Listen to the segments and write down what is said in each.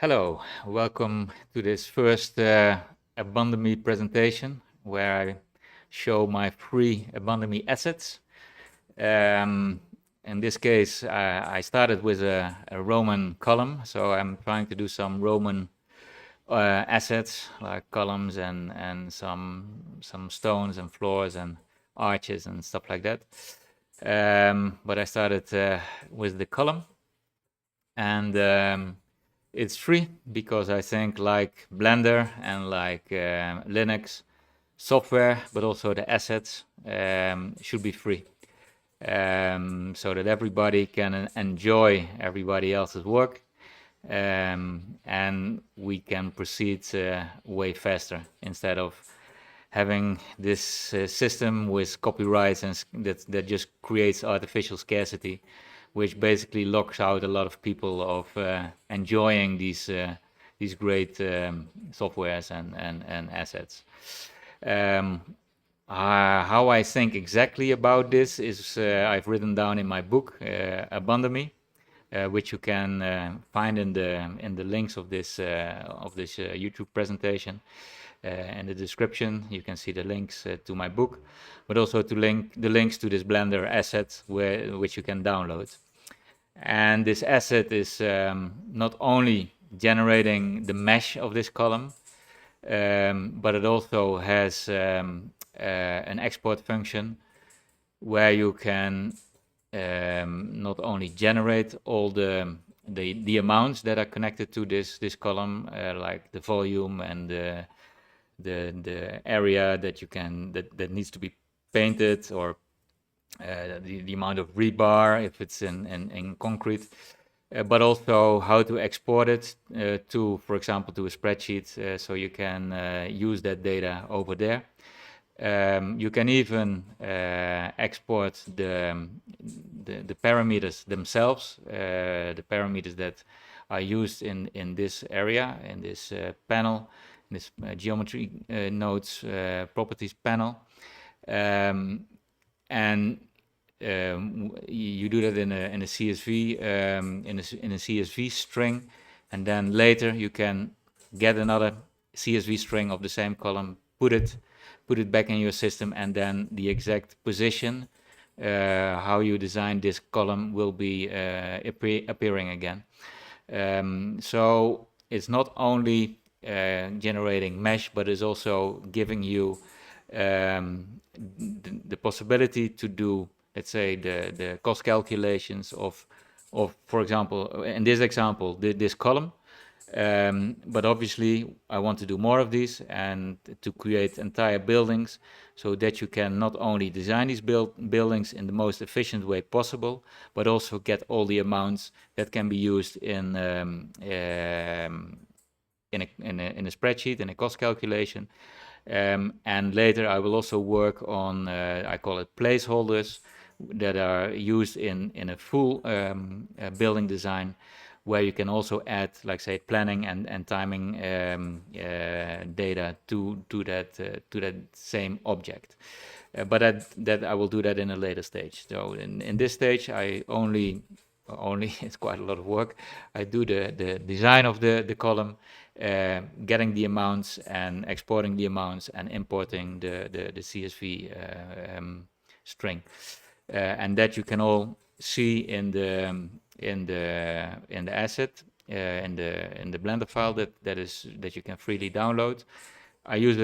Hello, welcome to this first Abundomy presentation where I show my free Abundomy assets. In this case, I started with a Roman column, so I'm trying to do some Roman assets like columns and some stones and floors and arches and stuff like that. But I started with the column, and it's free because I think like Blender and like Linux software, but also the assets should be free, so that everybody can enjoy everybody else's work, and we can proceed way faster instead of having this system with copyrights and that just creates artificial scarcity, which basically locks out a lot of people of enjoying these great softwares and assets. How I think exactly about this is I've written down in my book Abundomy, which you can find in the links of this YouTube presentation. In the description, you can see the links to my book, but also the links to this Blender asset which you can download. And this asset is not only generating the mesh of this column, but it also has an export function where you can not only generate all the amounts that are connected to this column, like the volume and the area that needs to be painted, or the amount of rebar if it's in concrete, but also how to export it to, for example, to a spreadsheet, so you can use that data over there. You can even export the parameters themselves, the parameters that are used in this area, in this panel, in this geometry nodes properties panel. And you do that in a CSV in a CSV string, and then later you can get another CSV string of the same column, put it back in your system, and then the exact position how you design this column will be appearing again. So it's not only generating mesh, but it's also giving you the possibility to do, let's say, the cost calculations of, for example, in this example, this column. But obviously I want to do more of these and to create entire buildings, so that you can not only design these buildings in the most efficient way possible, but also get all the amounts that can be used in a spreadsheet, in a cost calculation. And later I will also work on, I call it placeholders, that are used in a full building design, where you can also add, like, say, planning and timing data to that same object. But that I will do that in a later stage. So in this stage, I only it's quite a lot of work. I do the design of the column, getting the amounts and exporting the amounts and importing the CSV string, and that you can all see in the asset, in the Blender file that you can freely download. I use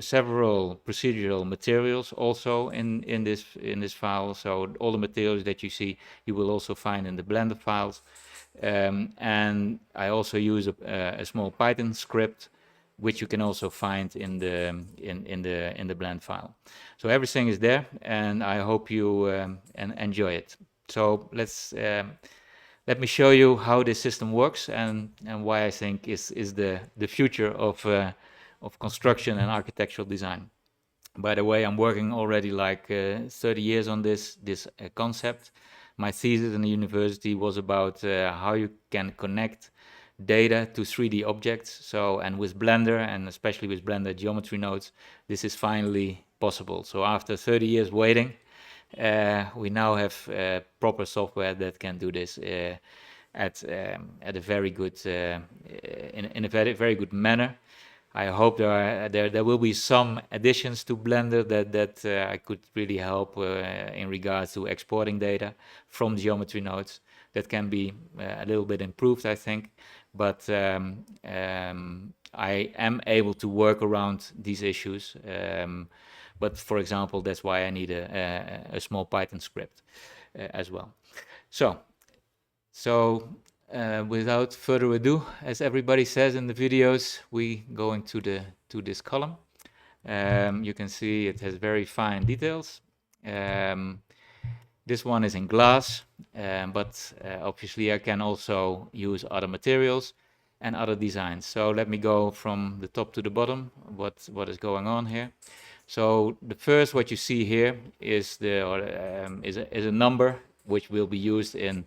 several procedural materials also in this file. So all the materials that you see, you will also find in the Blender files. And I also use a small Python script, which you can also find in the blend file. So everything is there, and I hope you enjoy it. So let me show you how this system works and why I think is the future of construction and architectural design. By the way, I'm working already like 30 years on this concept. My thesis in the university was about how you can connect data to 3D objects. So, and with Blender, and especially with Blender geometry nodes, this is finally possible. So after 30 years waiting, we now have proper software that can do this. at a very good in a very good manner. I hope there will be some additions to Blender that I could really help in regards to exporting data from geometry nodes. That can be a little bit improved, I think, but I am able to work around these issues. But for example, that's why I need a small Python script as well. So without further ado, as everybody says in the videos, we go into this column. You can see it has very fine details. This one is in glass, but obviously I can also use other materials and other designs. So let me go from the top to the bottom, what is going on here. So the first what you see here is is a number which will be used in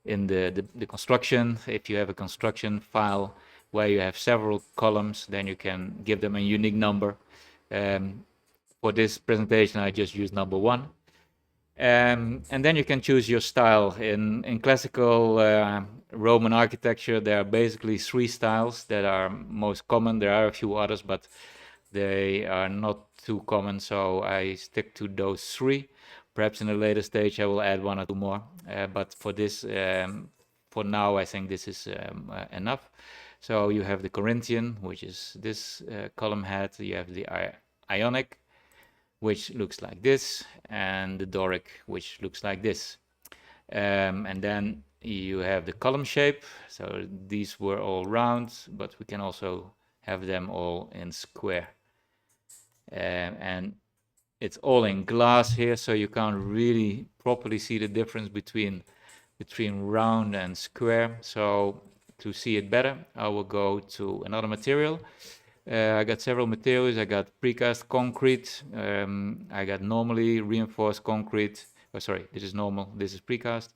the construction. If you have a construction file where you have several columns, then you can give them a unique number. For this presentation, I just use number 1. And then you can choose your style. In classical Roman architecture, there are basically 3 styles that are most common. There are a few others, but they are not too common, so I stick to those 3. Perhaps in a later stage I will add 1 or 2 more, but for this, for now, I think this is enough. So you have the Corinthian, which is this column head. You have the Ionic, which looks like this, and the Doric, which looks like this. And then you have the column shape. So these were all round, but we can also have them all in square. And it's all in glass here, so you can't really properly see the difference between round and square. So to see it better, I will go to another material. I got several materials. I got precast concrete. I got normally reinforced concrete. Oh, sorry, this is normal. This is precast.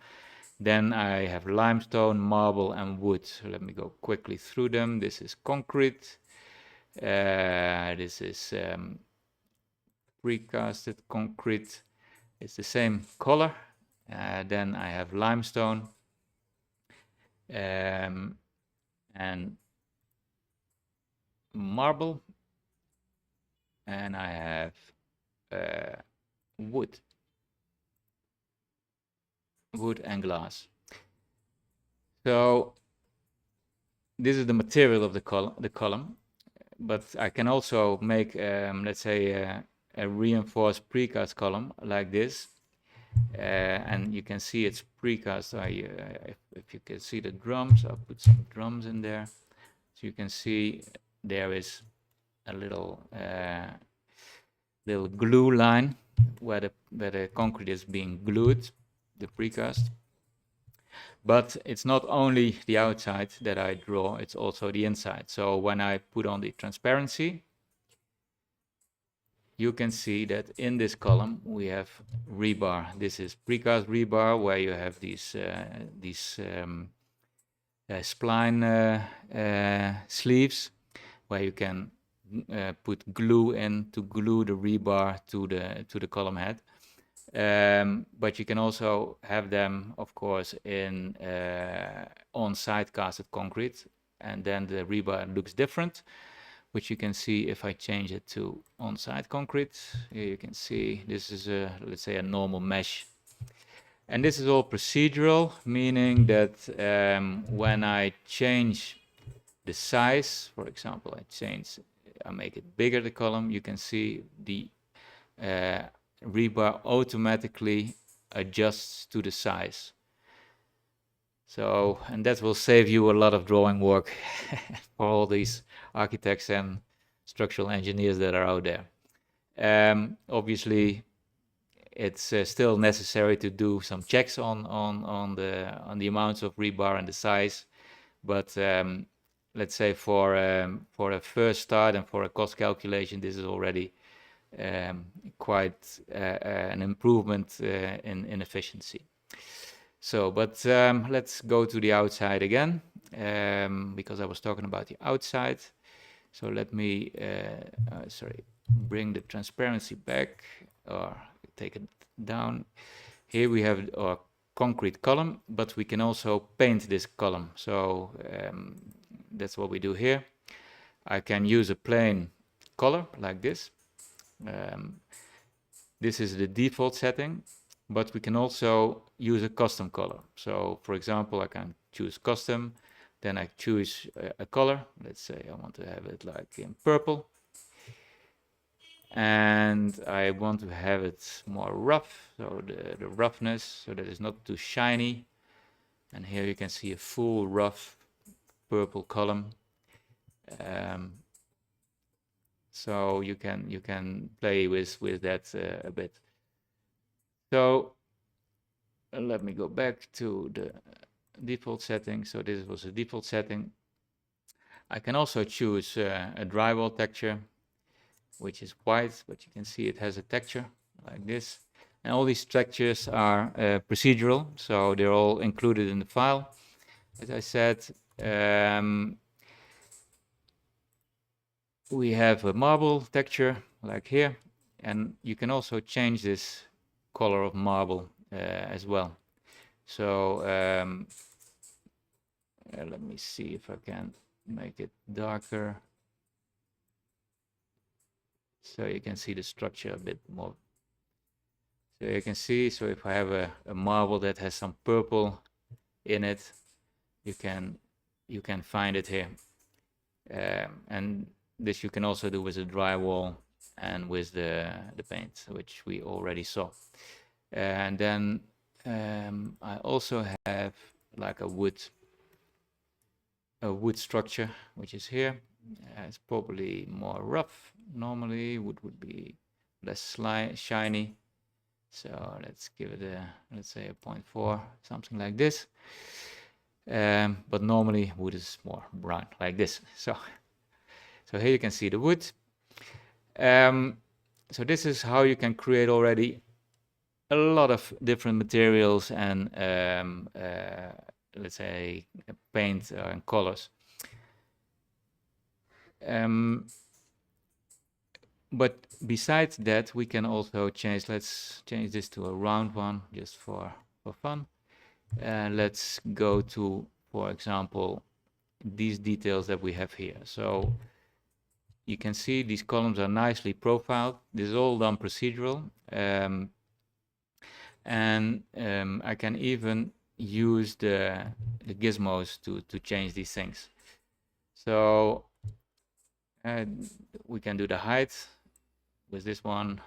Then I have limestone, marble, and wood. So let me go quickly through them. This is concrete. This is precasted concrete. It's the same color. Then I have limestone. And marble, and I have wood and glass. So this is the material of the column, but I can also make, let's say, a reinforced precast column like this. And you can see it's precast. If you can see the drums, I'll put some drums in there. So you can see there is a little glue line where the concrete is being glued, the precast. But it's not only the outside that I draw, it's also the inside. So when I put on the transparency, you can see that in this column we have rebar. This is precast rebar, where you have these spline sleeves, where you can put glue in to glue the rebar to the column head. But you can also have them, of course, in on-site casted concrete, and then the rebar looks different, which you can see if I change it to on-site concrete. Here you can see this is let's say a normal mesh. And this is all procedural, meaning that when I change the size, for example, I make it bigger, the column, you can see the rebar automatically adjusts to the size. So, and that will save you a lot of drawing work for all these architects and structural engineers that are out there. Obviously, it's still necessary to do some checks on the amounts of rebar and the size, but let's say for a first start and for a cost calculation, this is already quite an improvement in efficiency. So, but let's go to the outside again, because I was talking about the outside. So let me, bring the transparency back, or take it down. Here we have our concrete column, but we can also paint this column. So that's what we do here. I can use a plain color like this. This is the default setting, but we can also use a custom color. So for example, I can choose custom, then I choose a color. Let's say I want to have it like in purple. And I want to have it more rough, so the roughness, so that it's not too shiny. And here you can see a full rough purple column. So you can play with that a bit. So let me go back to the default setting. So this was a default setting. I can also choose a drywall texture, which is white, but you can see it has a texture like this. And all these textures are procedural, so they're all included in the file. As I said, we have a marble texture like here, and you can also change this color of marble as well. So let me see if I can make it darker, so you can see the structure a bit more. So you can see, so if I have a marble that has some purple in it, you can find it here. And this you can also do with the drywall and with the paint, which we already saw. And then I also have like a wood structure, which is here. It's probably more rough. Normally wood would be less shiny. So let's give it a, let's say a 0.4, something like this. But normally wood is more brown like this. So here you can see the wood. So this is how you can create already a lot of different materials and let's say paint and colors. But besides that, we can also change, let's change this to a round one just for fun. And let's go to, for example, these details that we have here. So you can see these columns are nicely profiled. This is all done procedural. And I can even use the gizmos to change these things. So we can do the height with this one.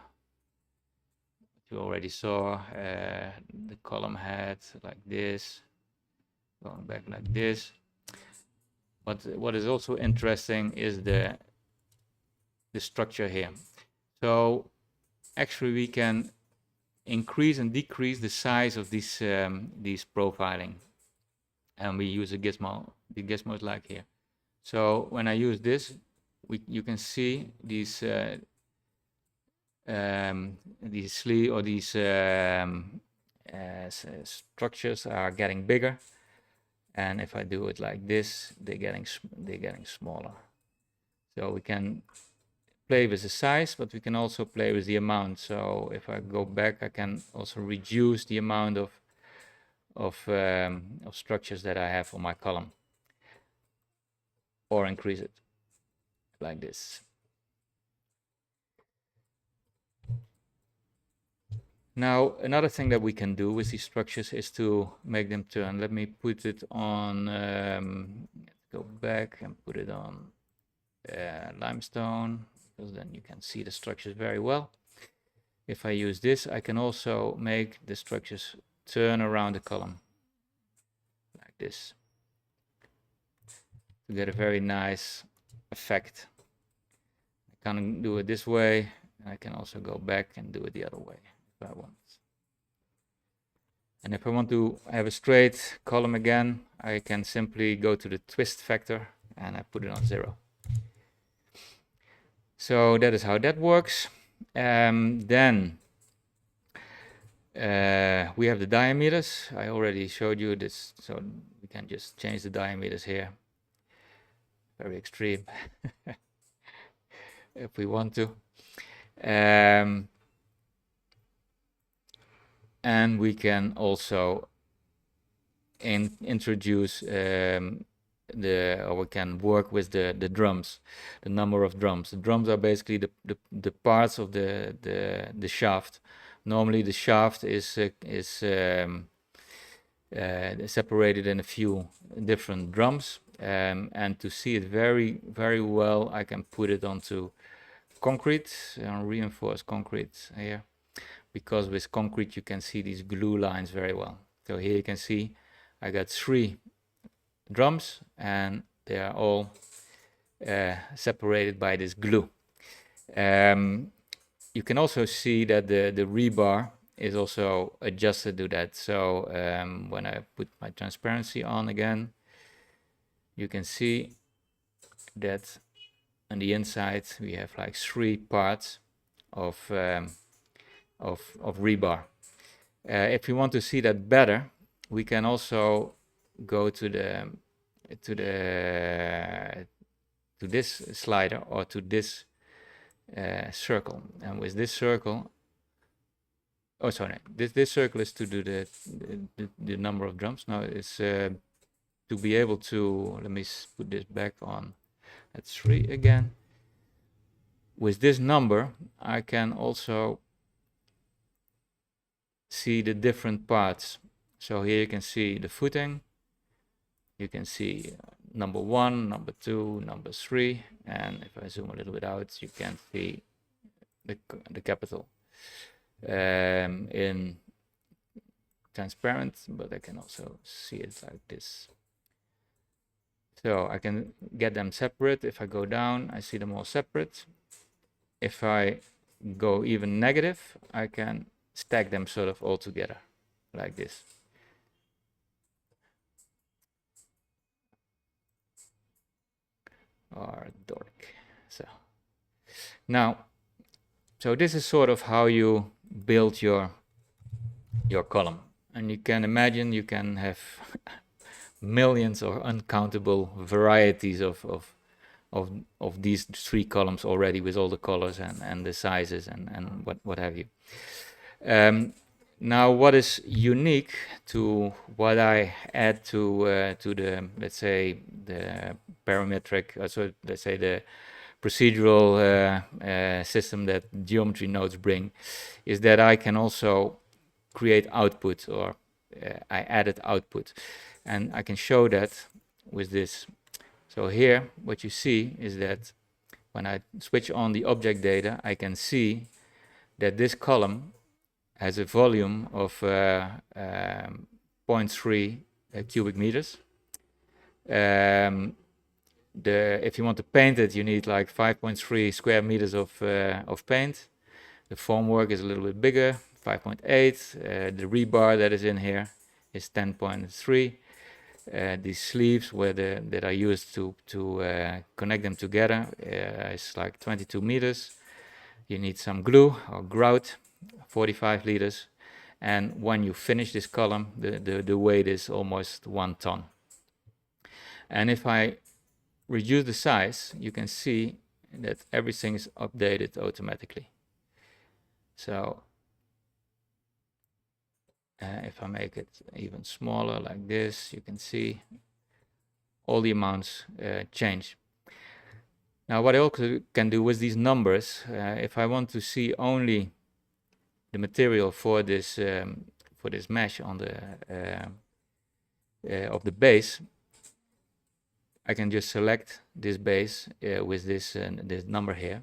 You already saw the column head like this, going back like this. But what is also interesting is the structure here. So actually we can increase and decrease the size of these profiling, and we use a gizmo. The gizmo is like here. So when I use this, you can see these sleeve or these structures are getting bigger, and if I do it like this, they're getting smaller. So we can play with the size, but we can also play with the amount. So if I go back, I can also reduce the amount of structures that I have on my column, or increase it like this. Now, another thing that we can do with these structures is to make them turn. Let me put it on, go back and put it on limestone, because then you can see the structures very well. If I use this, I can also make the structures turn around the column like this to get a very nice effect. I can do it this way, and I can also go back and do it the other way if I want. And if I want to have a straight column again, I can simply go to the twist factor and I put it on 0. So that is how that works. Then we have the diameters. I already showed you this, so we can just change the diameters here. Very extreme if we want to. And we can also introduce or we can work with the drums, the number of drums. The drums are basically the parts of the shaft. Normally the shaft is separated in a few different drums, and to see it very well, I can put it onto concrete, reinforced concrete here, because with concrete you can see these glue lines very well. So here you can see I got 3 drums and they are all separated by this glue. You can also see that the rebar is also adjusted to that. So when I put my transparency on again, you can see that on the inside we have like 3 parts of rebar. If you want to see that better, we can also go to this slider or to this circle, and with this circle, oh sorry, this circle is to do the number of drums. Now it's to be able to, let me put this back on at 3 again. With this number I can also see the different parts. So here you can see the footing, you can see number 1, number 2, number 3, and if I zoom a little bit out, you can see the capital in transparent, but I can also see it like this. So I can get them separate. If I go down, I see them all separate. If I go even negative, I can stack them sort of all together like this. Or Doric. So now, so this is sort of how you build your column, and you can imagine you can have millions or uncountable varieties of these 3 columns already, with all the colors and the sizes and what have you. Now, what is unique to what I add to the, let's say, the parametric, so let's say the procedural system that geometry nodes bring, is that I can also create output, or I added output, and I can show that with this. So here what you see is that when I switch on the object data, I can see that this column has a volume of 0.3 cubic meters. If you want to paint it, you need like 5.3 square meters of paint. The formwork is a little bit bigger, 5.8. The rebar that is in here is 10.3. These sleeves that are used to connect them together is like 22 meters. You need some glue or grout, 45 liters, and when you finish this column, the weight is almost 1 ton. And if I reduce the size, you can see that everything is updated automatically. So if I make it even smaller like this, you can see all the amounts change. Now, what I also can do with these numbers, if I want to see only the material for this mesh on the of the base, I can just select this base with this number here,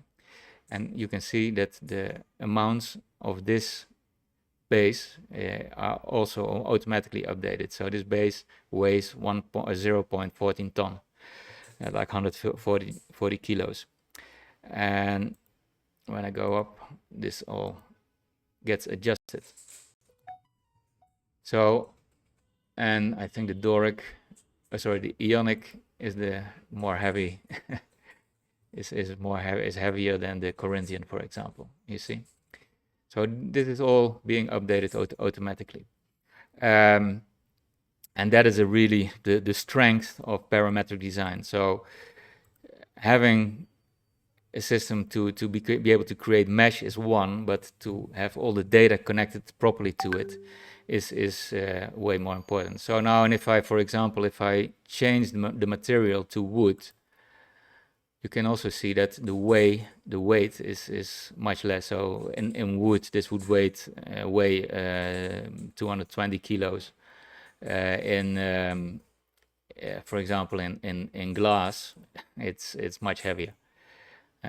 and you can see that the amounts of this base are also automatically updated. So this base weighs 0.14 ton, like 140 kilos. And when I go up, this all gets adjusted. So, and I think the Doric, the Ionic is the more heavy, is heavier than the Corinthian, for example. You see. So this is all being updated automatically. And that is really the strength of parametric design. So having a system to be able to create mesh is one, but to have all the data connected properly to it is way more important. So now, and if I, for example, if I change the material to wood, you can also see that the weight is much less. So in wood, this would weigh 220 kilos. For example, in glass, it's much heavier.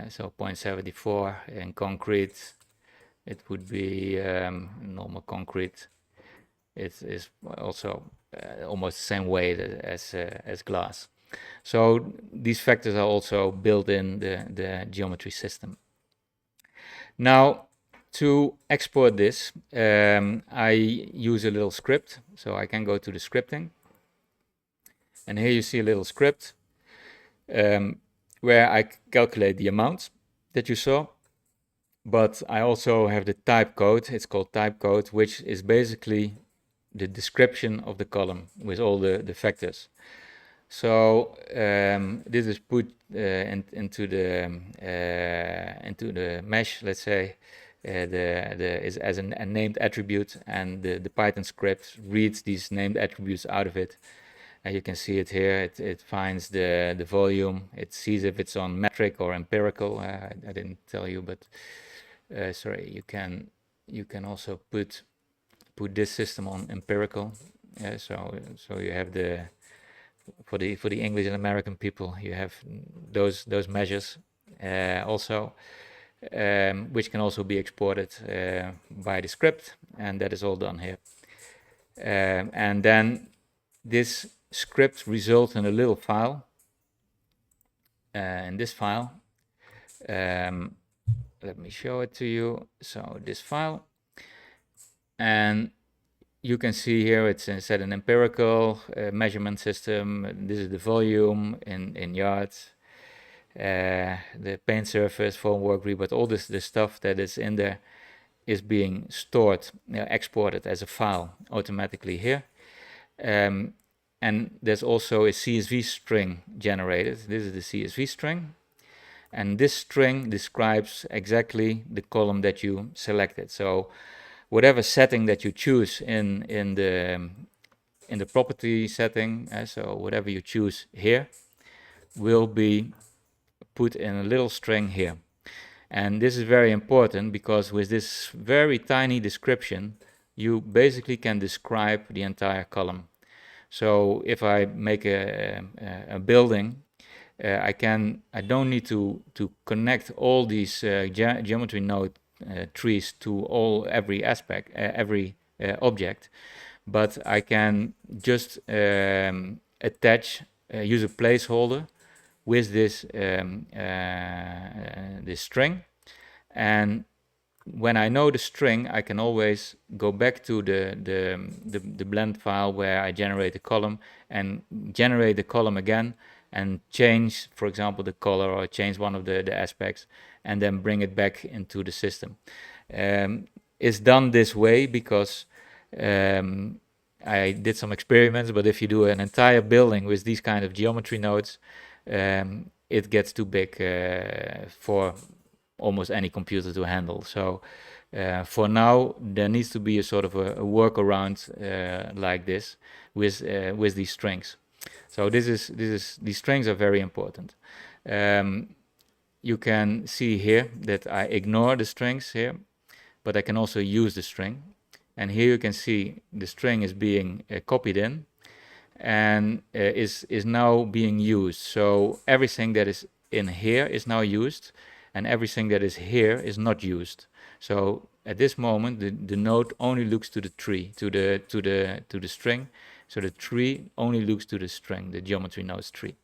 So 0.74 in concrete, it would be normal concrete. It is also almost the same weight as glass. So these factors are also built in the geometry system. Now, to export this, I use a little script. So I can go to the scripting. And here you see a little script where I calculate the amounts that you saw. But I also have the type code. It's called type code, which is basically the description of the column with all the factors. So this is put into the mesh, let's say, is as a named attribute, and the Python script reads these named attributes out of it. And you can see it here. It finds the volume. It sees if it's on metric or empirical. I didn't tell you, but sorry, you can also put this system on empirical. So you have for the English and American people, you have those measures also, which can also be exported by the script, and that is all done here. And then this script results in a little file. In this file, let me show it to you. So this file, and you can see here it's set an empirical measurement system. This is the volume in yards, the paint surface, formwork, but all this stuff that is in there is being stored, exported as a file automatically here. And there's also a CSV string generated. This is the CSV string. And this string describes exactly the column that you selected. So whatever setting that you choose in the property setting, so whatever you choose here, will be put in a little string here. And this is very important because with this very tiny description, you basically can describe the entire column. So if I make a building, I don't need to connect all these geometry node trees to every aspect, every object, but I can just attach, use a placeholder with this string, and when I know the string, I can always go back to the blend file where I generate the column and generate the column again and change, for example, the color or change one of the aspects and then bring it back into the system. It's done this way because I did some experiments, but if you do an entire building with these kind of geometry nodes, it gets too big for almost any computer to handle. So for now, there needs to be a sort of a workaround like this with these strings. So these strings are very important. You can see here that I ignore the strings here, but I can also use the string. And here you can see the string is being copied in and is now being used. So everything that is in here is now used, and everything that is here is not used. So at this moment, the node only looks to the tree, to the string. So the tree only looks to the string, the geometry nodes tree.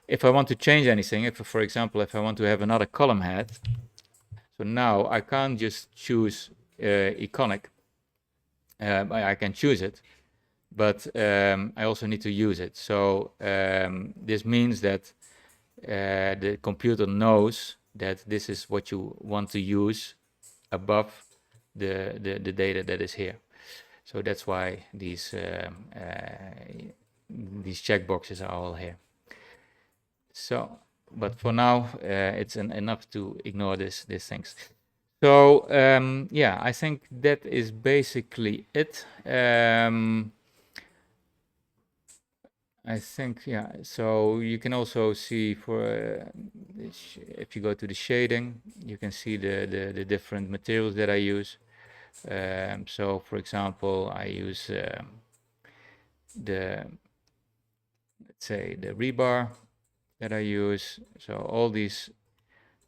If I want to change anything, for example, if I want to have another column head, so now I can't just choose iconic. I can choose it, but I also need to use it. So this means that the computer knows that this is what you want to use above the data that is here. So that's why these checkboxes are all here. So, but for now, it's enough to ignore these things. So yeah, I think that is basically it. I think, yeah, so you can also see for if you go to the shading, you can see the different materials that I use. So for example, I use the, let's say, the rebar that I use. So all these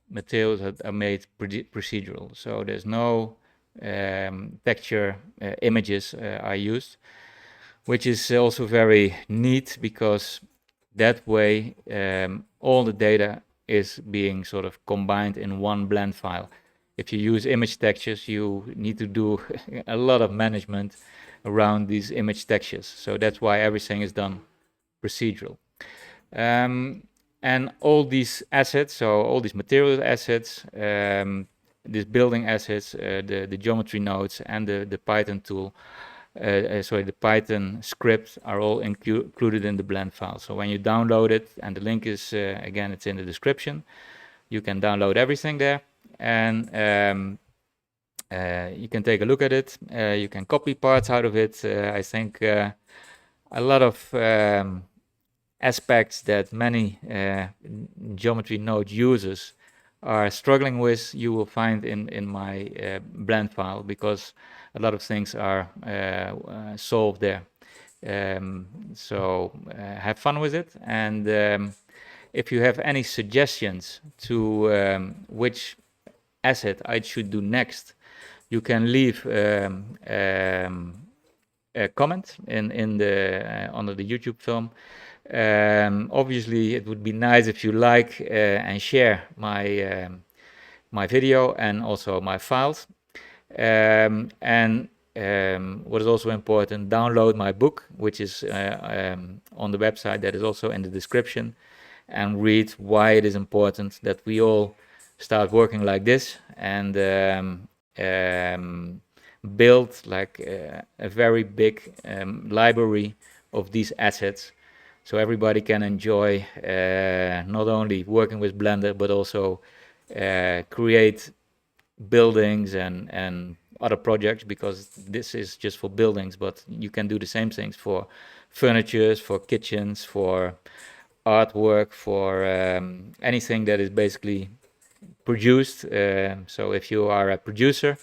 materials are made procedural. So there's no texture images I used, which is also very neat because that way all the data is being sort of combined in one blend file. If you use image textures, you need to do a lot of management around these image textures. So that's why everything is done procedural. And all these assets, so all these material assets, these building assets, the geometry nodes, and the Python tool, sorry, the Python script are all included in the blend file. So when you download it, and the link is, again, it's in the description, you can download everything there, and you can take a look at it. You can copy parts out of it. I think a lot of aspects that many geometry node users are struggling with, you will find in my blend file, because a lot of things are solved there. So have fun with it, and if you have any suggestions to which asset I should do next, you can leave a comment in the under the YouTube film. Obviously, it would be nice if you like and share my video and also my files. And what is also important, download my book, which is on the website, that is also in the description, and read why it is important that we all start working like this, and build like a very big library of these assets, so everybody can enjoy not only working with Blender, but also create buildings and other projects, because this is just for buildings, but you can do the same things for furnitures, for kitchens, for artwork, for anything that is basically produced. So if you are a producer,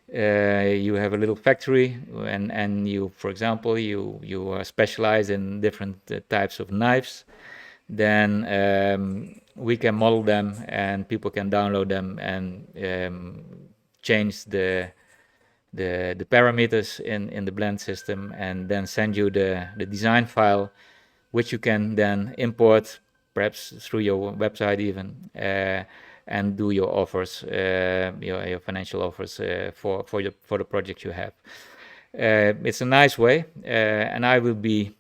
you have a little factory, and you, for example, you are specialized in different types of knives, then we can model them and people can download them and change the parameters in the blend system, and then send you the design file, which you can then import, perhaps through your website even, and do your offers, your financial offers for the project you have. It's a nice way, and I will be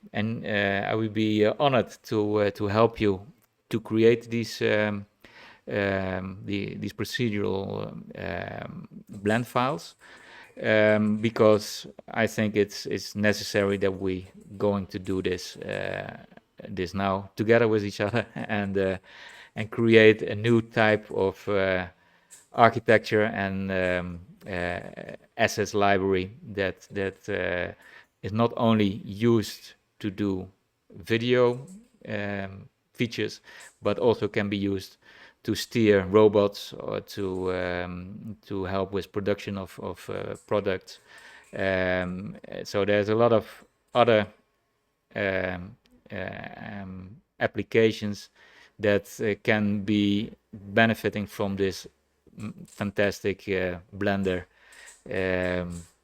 honored to help you to create these these procedural blend files, because I think it's necessary that we going to do this this now together with each other, and create a new type of architecture and assets library that is not only used to do video features, but also can be used to steer robots, or to help with production of products. So there's a lot of other applications that can be benefiting from this fantastic Blender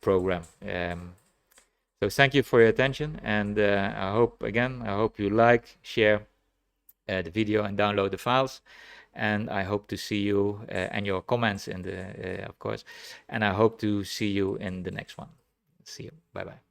program. So thank you for your attention, and I hope you like, share the video, and download the files. And I hope to see you and your comments in the, of course. And I hope to see you in the next one. See you. Bye bye.